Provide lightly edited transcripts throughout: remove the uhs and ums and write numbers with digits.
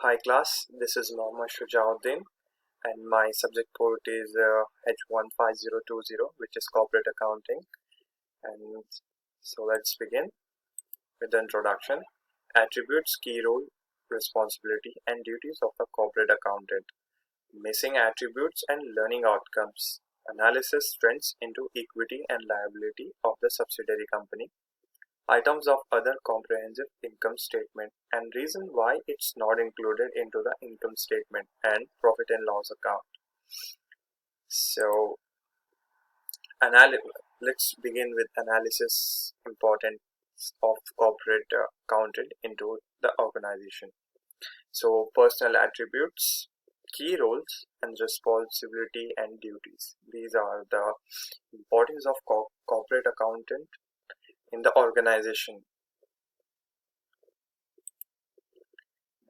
Hi class, this is Mohammad Shujauddin and my subject code is H15020, which is corporate accounting. And so let's begin with the introduction. Attributes, key role, responsibility and duties of a corporate accountant. Missing attributes and learning outcomes. Analysis trends into equity and liability of the subsidiary company. Items of other comprehensive income statement and reason why it's not included into the income statement and profit and loss account. So let's begin with analysis importance of corporate accountant into the organization. So personal attributes, key roles and responsibility and duties. These are the importance of corporate accountant in the organization.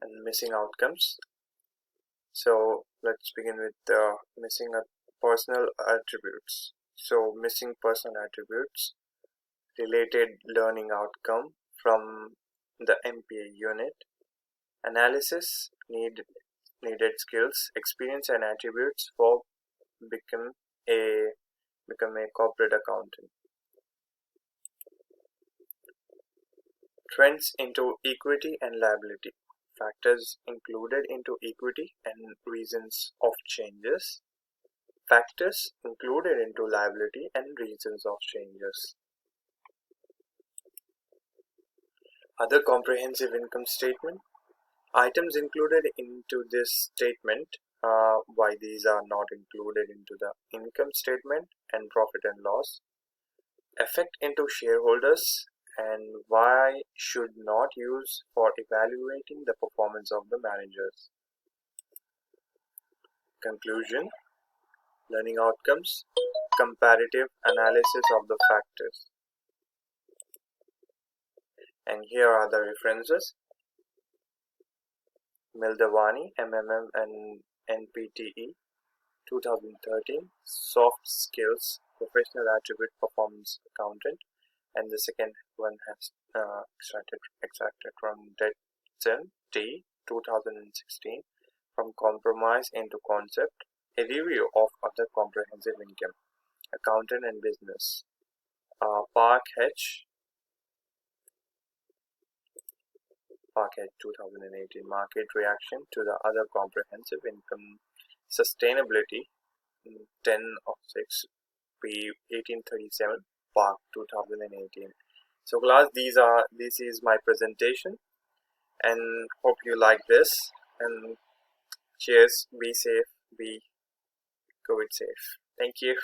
And missing outcomes. So let's begin with the missing personal attributes. So missing personal attributes, related learning outcome from the MPA unit, analysis needed skills, experience and attributes for become a corporate accountant. Trends into equity and liability. Factors included into equity and reasons of changes. Factors included into liability and reasons of changes. Other comprehensive income statement. Items included into this statement, why these are not included into the income statement and profit and loss. Effect into shareholders and why should not use for evaluating the performance of the managers. Conclusion, learning outcomes, comparative analysis of the factors. And here are the references. Mildavani, MMM and NPTE, 2013, Soft Skills, Professional Attribute Performance Accountant. And the second one has extracted from Detson T 2016, From Compromise into Concept, a review of other comprehensive income, accountant and business. Park H 2018, Market Reaction to the Other Comprehensive Income Sustainability, 10 of 6, P 1837, Park 2018. So class, this is my presentation and hope you like this, and cheers, be safe, be COVID safe. Thank you.